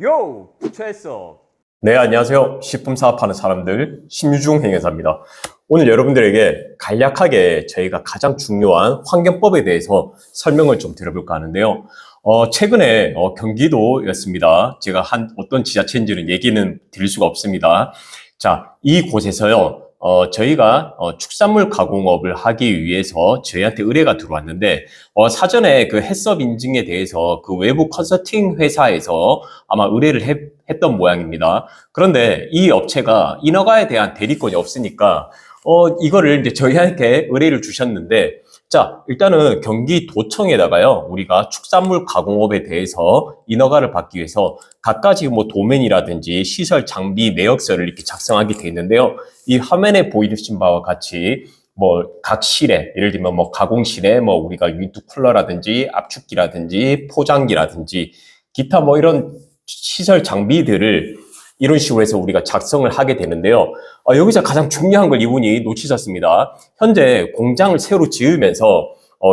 요! 부처했어. 네, 안녕하세요. 식품 사업하는 사람들 심유중 행예사입니다. 오늘 여러분들에게 간략하게 저희가 가장 중요한 환경법에 대해서 설명을 좀 드려볼까 하는데요. 최근에 경기도였습니다. 제가 한 어떤 지자체인지는 얘기는 드릴 수가 없습니다. 자, 이곳에서요. 저희가 축산물 가공업을 하기 위해서 저희한테 의뢰가 들어왔는데 사전에 그 해썹 인증에 대해서 그 외부 컨설팅 회사에서 아마 의뢰를 했던 모양입니다. 그런데 이 업체가 인허가에 대한 대리권이 없으니까 이거를 이제 저희한테 의뢰를 주셨는데, 자, 일단은 경기도청에다가요, 우리가 축산물 가공업에 대해서 인허가를 받기 위해서 각가지 뭐 도면이라든지 시설 장비 내역서를 이렇게 작성하게 돼 있는데요. 이 화면에 보이신 바와 같이 뭐 각 실에, 예를 들면 뭐 가공실에 뭐 우리가 유니트 쿨러라든지 압축기라든지 포장기라든지 기타 뭐 이런 시설 장비들을 이런 식으로 해서 우리가 작성을 하게 되는데요. 여기서 가장 중요한 걸 이분이 놓치셨습니다. 현재 공장을 새로 지으면서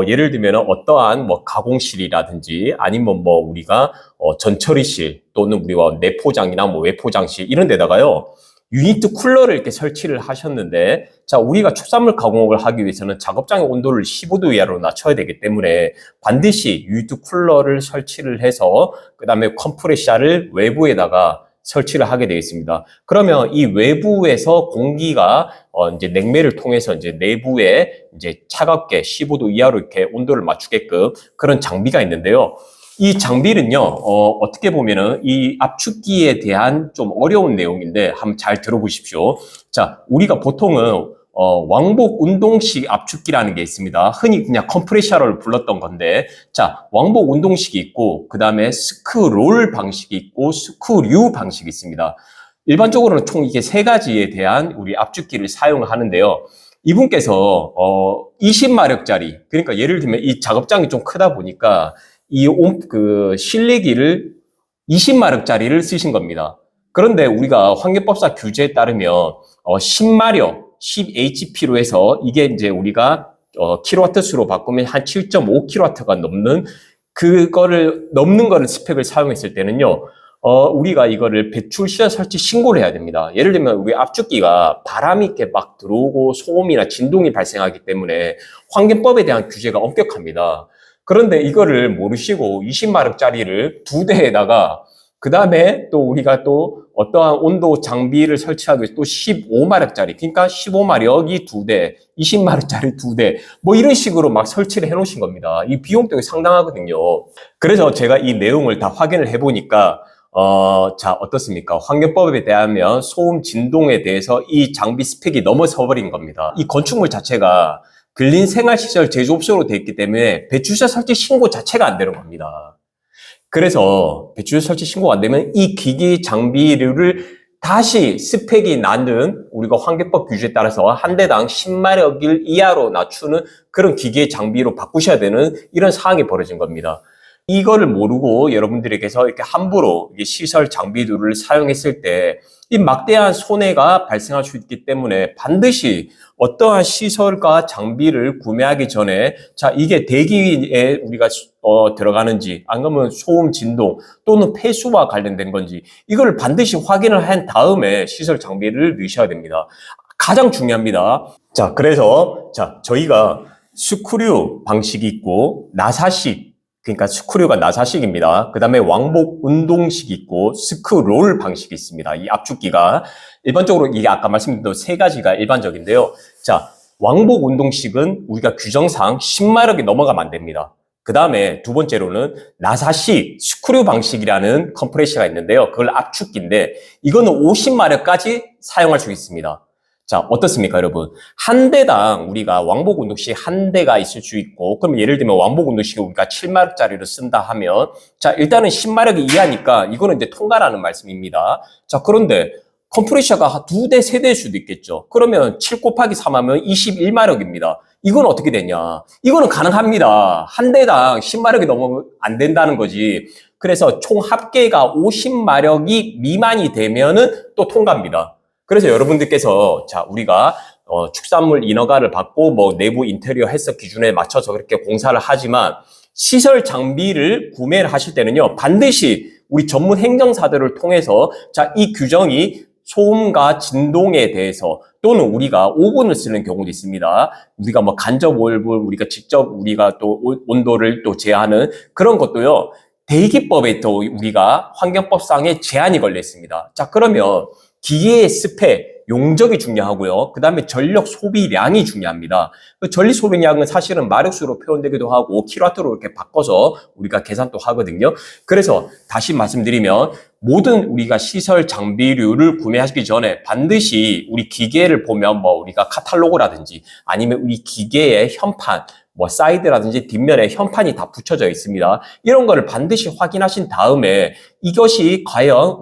예를 들면 어떠한 뭐 가공실이라든지 아니면 뭐 우리가 전처리실 또는 우리가 내포장이나 뭐 외포장실 이런 데다가요. 유니트 쿨러를 이렇게 설치를 하셨는데, 자, 우리가 축산물 가공업을 하기 위해서는 작업장의 온도를 15도 이하로 낮춰야 되기 때문에 반드시 유니트 쿨러를 설치를 해서 그 다음에 컴프레셔를 외부에다가 설치를 하게 되어 있습니다. 그러면 이 외부에서 공기가 이제 냉매를 통해서 이제 내부에 이제 차갑게 15도 이하로 이렇게 온도를 맞추게끔 그런 장비가 있는데요. 이 장비는요, 어떻게 보면은 이 압축기에 대한 좀 어려운 내용인데 한번 잘 들어보십시오. 자, 우리가 보통은 왕복 운동식 압축기라는 게 있습니다. 흔히 그냥 컴프레셔를 불렀던 건데, 자, 왕복 운동식이 있고, 그 다음에 스크롤 방식이 있고, 스크류 방식이 있습니다. 일반적으로는 총 이게 세 가지에 대한 우리 압축기를 사용을 하는데요. 이분께서 20마력짜리, 그러니까 예를 들면 이 작업장이 좀 크다 보니까 그 실내기를 20마력짜리를 쓰신 겁니다. 그런데 우리가 환경법상 규제에 따르면 10마력, 10HP로 해서 이게 이제 우리가 킬로와트 수로 바꾸면 한 7.5킬로와트가 넘는 그거를 넘는 거를 스펙을 사용했을 때는요. 우리가 이거를 배출 시설 설치 신고를 해야 됩니다. 예를 들면 우리 압축기가 바람이 이렇게 막 들어오고 소음이나 진동이 발생하기 때문에 환경법에 대한 규제가 엄격합니다. 그런데 이거를 모르시고 20마력짜리를 두 대에다가 그 다음에 또 우리가 또 어떠한 온도 장비를 설치하기 위해서 또 15마력짜리, 그러니까 15마력이 두 대, 20마력짜리 두 대, 뭐 이런 식으로 막 설치를 해 놓으신 겁니다. 이 비용도 상당하거든요. 그래서 제가 이 내용을 다 확인을 해보니까, 자, 어떻습니까? 환경법에 대하면 소음, 진동에 대해서 이 장비 스펙이 넘어서 버린 겁니다. 이 건축물 자체가 근린 생활시설 제조업소로 되어 있기 때문에 배출시설 설치 신고 자체가 안 되는 겁니다. 그래서 배출시설 설치 신고가 안 되면 이 기기 장비류를 다시 스펙이 낮은 우리가 환경법 규제에 따라서 한 대당 10마력 이하로 낮추는 그런 기계 장비로 바꾸셔야 되는 이런 상황이 벌어진 겁니다. 이거를 모르고 여러분들에게서 이렇게 함부로 시설 장비들을 사용했을 때 이 막대한 손해가 발생할 수 있기 때문에 반드시 어떠한 시설과 장비를 구매하기 전에 자, 이게 대기에 우리가 들어가는지 안 그러면 소음, 진동 또는 폐수와 관련된 건지 이걸 반드시 확인을 한 다음에 시설 장비를 넣으셔야 됩니다. 가장 중요합니다. 자, 그래서 자, 저희가 스크류 방식이 있고 나사식, 그러니까 스크류가 나사식입니다. 그 다음에 왕복 운동식이 있고 스크롤 방식이 있습니다. 이 압축기가 일반적으로 이게 아까 말씀드린 세 가지가 일반적인데요. 자, 왕복 운동식은 우리가 규정상 10마력이 넘어가면 안 됩니다. 그 다음에 두 번째로는 나사식 스크류 방식이라는 컴프레셔가 있는데요. 그걸 압축기인데 이거는 50마력까지 사용할 수 있습니다. 자, 어떻습니까, 여러분? 한 대당 우리가 왕복 운동식 한 대가 있을 수 있고, 그러면 예를 들면 왕복 운동식을 우리가 7마력짜리로 쓴다 하면, 자, 일단은 10마력이 이하니까 이거는 이제 통과라는 말씀입니다. 자, 그런데 컴프레셔가 두 대, 세 대일 수도 있겠죠. 그러면 7 곱하기 3 하면 21마력입니다. 이건 어떻게 되냐? 이거는 가능합니다. 한 대당 10마력이 넘으면 안 된다는 거지. 그래서 총 합계가 50마력이 미만이 되면은 또 통과입니다. 그래서 여러분들께서 자, 우리가 축산물 인허가를 받고 뭐 내부 인테리어 해석 기준에 맞춰서 그렇게 공사를 하지만 시설 장비를 구매를 하실 때는요, 반드시 우리 전문 행정사들을 통해서 자, 이 규정이 소음과 진동에 대해서 또는 우리가 오븐을 쓰는 경우도 있습니다. 우리가 뭐 간접 오븐, 우리가 직접 우리가 또 온도를 또 제한하는 그런 것도요. 대기법에 또 우리가 환경법상의 제한이 걸려 있습니다. 자, 그러면 기계의 스펙, 용적이 중요하고요. 그 다음에 전력 소비량이 중요합니다. 그 전력 소비량은 사실은 마력수로 표현되기도 하고 킬로와트로 이렇게 바꿔서 우리가 계산도 하거든요. 그래서 다시 말씀드리면 모든 우리가 시설 장비류를 구매하시기 전에 반드시 우리 기계를 보면 뭐 우리가 카탈로그라든지 아니면 우리 기계의 현판, 뭐 사이드라든지 뒷면에 현판이 다 붙여져 있습니다. 이런 거를 반드시 확인하신 다음에 이것이 과연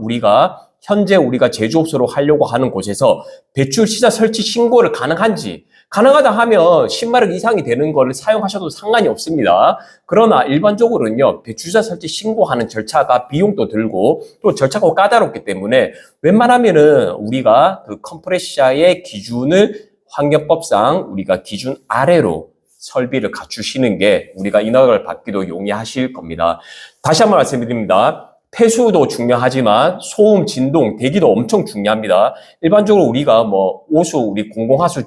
현재 우리가 제조업소로 하려고 하는 곳에서 배출 시설 설치 신고를 가능하다 하면 10마력 이상이 되는 거를 사용하셔도 상관이 없습니다. 그러나 일반적으로는요, 배출시설 설치 신고하는 절차가 비용도 들고 또 절차가 까다롭기 때문에 웬만하면은 우리가 그 컴프레셔의 기준을 환경법상 우리가 기준 아래로 설비를 갖추시는 게 우리가 인허가를 받기도 용이하실 겁니다. 다시 한번 말씀드립니다. 폐수도 중요하지만 소음, 진동, 대기도 엄청 중요합니다. 일반적으로 우리가 뭐 오수, 우리 공공하수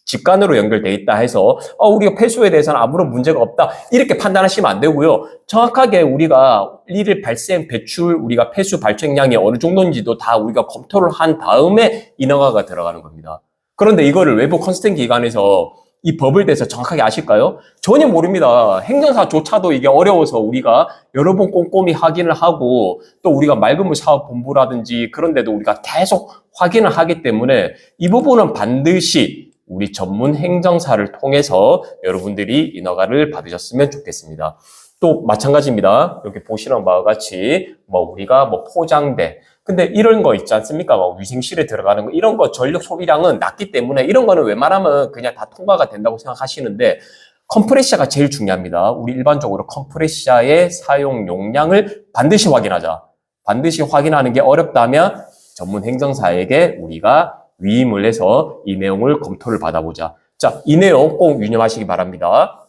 직관으로 연결돼 있다 해서 우리가 폐수에 대해서는 아무런 문제가 없다 이렇게 판단하시면 안 되고요. 정확하게 우리가 일일 발생, 배출, 우리가 폐수 발생량이 어느 정도인지도 다 우리가 검토를 한 다음에 인허가가 들어가는 겁니다. 그런데 이거를 외부 컨설팅 기관에서 이 법을 대해서 정확하게 아실까요? 전혀 모릅니다. 행정사조차도 이게 어려워서 우리가 여러 번 꼼꼼히 확인을 하고 또 우리가 맑은물 사업본부라든지 그런 데도 우리가 계속 확인을 하기 때문에 이 부분은 반드시 우리 전문 행정사를 통해서 여러분들이 인허가를 받으셨으면 좋겠습니다. 또 마찬가지입니다. 여기 보시는 바와 같이 우리가 포장대 근데 이런 거 있지 않습니까? 위생실에 들어가는 거 이런 거 전력 소비량은 낮기 때문에 이런 거는 웬만하면 그냥 다 통과가 된다고 생각하시는데 컴프레셔가 제일 중요합니다. 우리 일반적으로 컴프레셔의 사용 용량을 반드시 확인하자. 반드시 확인하는 게 어렵다면 전문 행정사에게 우리가 위임을 해서 이 내용을 검토를 받아보자. 자, 이 내용 꼭 유념하시기 바랍니다.